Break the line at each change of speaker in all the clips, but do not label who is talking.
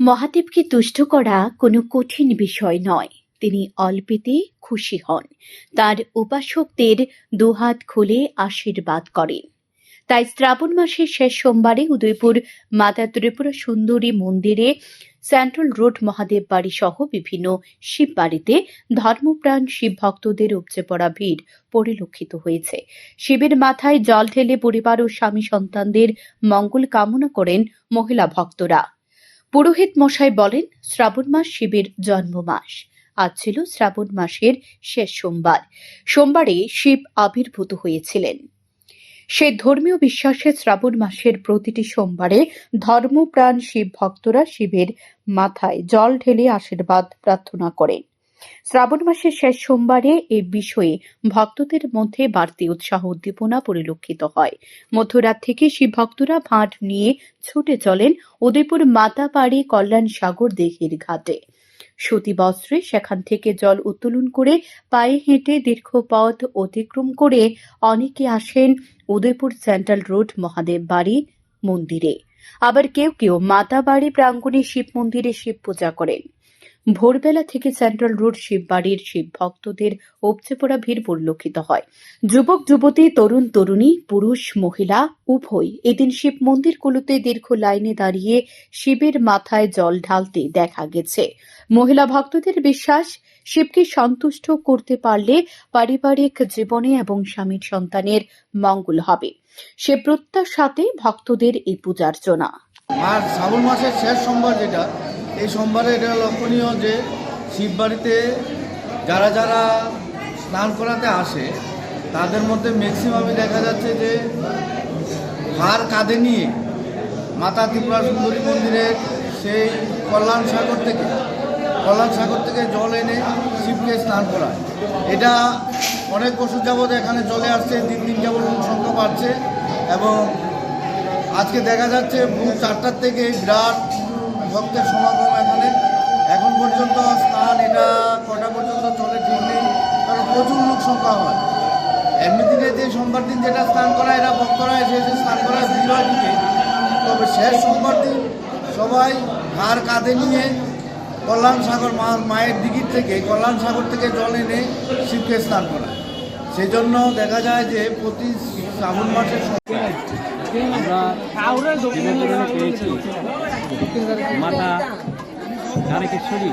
মহাদেবকে তুষ্ট করা কোনো কঠিন বিষয় নয়। তিনি অল্পেতে খুশি হন, তার উপাসকদের দুহাত খুলে আশীর্বাদ করেন। তাই শ্রাবণ মাসের শেষ সোমবারে উদয়পুর মাতা ত্রিপুরা সুন্দরী মন্দিরে সেন্ট্রাল রোড মহাদেব বাড়ি সহ বিভিন্ন শিব বাড়িতে ধর্মপ্রাণ শিব ভক্তদের উপচে পড়া ভিড় পরিলক্ষিত হয়েছে। শিবের মাথায় জল ঢেলে পরিবার ও স্বামী সন্তানদের মঙ্গল কামনা করেন মহিলা ভক্তরা। পুরোহিত মশাই বলেন, শ্রাবণ মাস শিবের জন্ম মাস। আজ ছিল শ্রাবণ মাসের শেষ সোমবার। সোমবারে শিব আবির্ভূত হয়েছিলেন। সে ধর্মীয় বিশ্বাসে শ্রাবণ মাসের প্রতিটি সোমবারে ধর্মপ্রাণ শিব ভক্তরা শিবের মাথায় জল ঢেলে আশীর্বাদ প্রার্থনা করেন। শ্রাবণ মাসের শেষ সোমবারে এই বিষয়ে ভক্তদের মধ্যে বাড়তি উৎসাহ উদ্দীপনা পরিলক্ষিত হয়। মধ্যরাত থেকে শিব ভক্তরা ভাঁড় নিয়ে ছুটে চলেন উদয়পুর মাতাবাড়ি কল্যাণ সাগর দিঘির ঘাটে। সুতি বস্ত্রে সেখান থেকে জল উত্তোলন করে পায়ে হেঁটে দীর্ঘ পথ অতিক্রম করে অনেকে আসেন উদয়পুর সেন্ট্রাল রোড মহাদেব বাড়ি মন্দিরে। আবার কেউ কেউ মাতাবাড়ি প্রাঙ্গণে শিব মন্দিরে শিব পূজা করেন। ভোরবেলা থেকে সেন্ট্রাল রোড শিব বাড়ির শিব ভক্তদের উপচে পড়া ভিড় পরিলক্ষিত হয়। যুবক যুবতী, তরুণ তরুণী, পুরুষ মহিলা উভয় এদিন শিব মন্দিরগুলোতে দীর্ঘ লাইনে দাঁড়িয়ে শিবের মাথায় জল ঢালতে দেখা গেছে। মহিলা ভক্তদের বিশ্বাস, শিবকে সন্তুষ্ট করতে পারলে পারিবারিক জীবনে এবং স্বামীর সন্তানের মঙ্গল হবে। সে প্রত্যাশাতে ভক্তদের এই পূজার্চনা।
আর শ্রাবণ মাসের শেষ সোমবার যেটা, এই সোমবারে এটা লক্ষণীয় যে শিব বাড়িতে যারা যারা স্নান করাতে আসে তাদের মধ্যে ম্যাক্সিমামই দেখা যাচ্ছে যে ভার কাঁধে নিয়ে মাতা ত্রিপুরা সুন্দরী মন্দিরের সেই কল্যাণ সাগর থেকে জল এনে শিবকে স্নান করায়। এটা অনেক বছর যাবৎ এখানে চলে আসছে, দিন দিন যাবৎ সংখ্যা বাড়ছে এবং আজকে দেখা যাচ্ছে ভোর 4টার থেকে বিরাট ভক্তের সমাগম এখানে। এখন পর্যন্ত স্নান এটা কটা পর্যন্ত চলে ঠিক নেই, কারণ প্রচুর লোক সংখ্যা হয়। এমনি দিনে যে সোমবার দিন যেটা স্নান করা, এরা ভক্তরা এসে স্নান করায় ভিড় হয় দিকে, তবে শেষ সোমবার দিন সবাই ভার কাঁধে নিয়ে কল্যাণ সাগর মায়ের দিঘির থেকে কল্যাণ সাগর থেকে জল এনে শিবকে স্নান করায়। সেই জন্য দেখা যায় যে প্রতি শ্রাবণ মাসের
পেয়েছি মাতা তারকেশ্বরী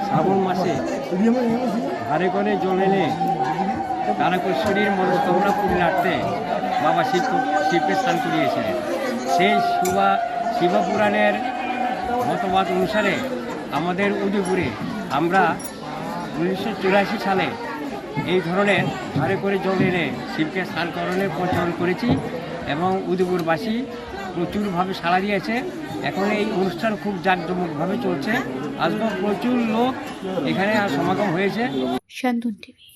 শ্রাবণ মাসে ধারে করে জল এনে তারকেশ্বরীর মনস্কামনা পূর্ণার্থে বাবা শিবকে স্নান করিয়েছিলেন। সেই শিবপুরাণের মতবাদ অনুসারে আমাদের উদয়পুরে আমরা 1984 সালে এই ধরনের ধারে করে জল এনে শিবকে স্নান করানোর প্রচলন করেছি এবং উদয়পুরবাসী প্রচুরভাবে সাড়া দিয়েছে। এখন এই অনুষ্ঠান খুব জাঁকজমকভাবে চলছে। আজকে প্রচুর লোক এখানে সমাগম হয়েছে।
শান্তন টিভি।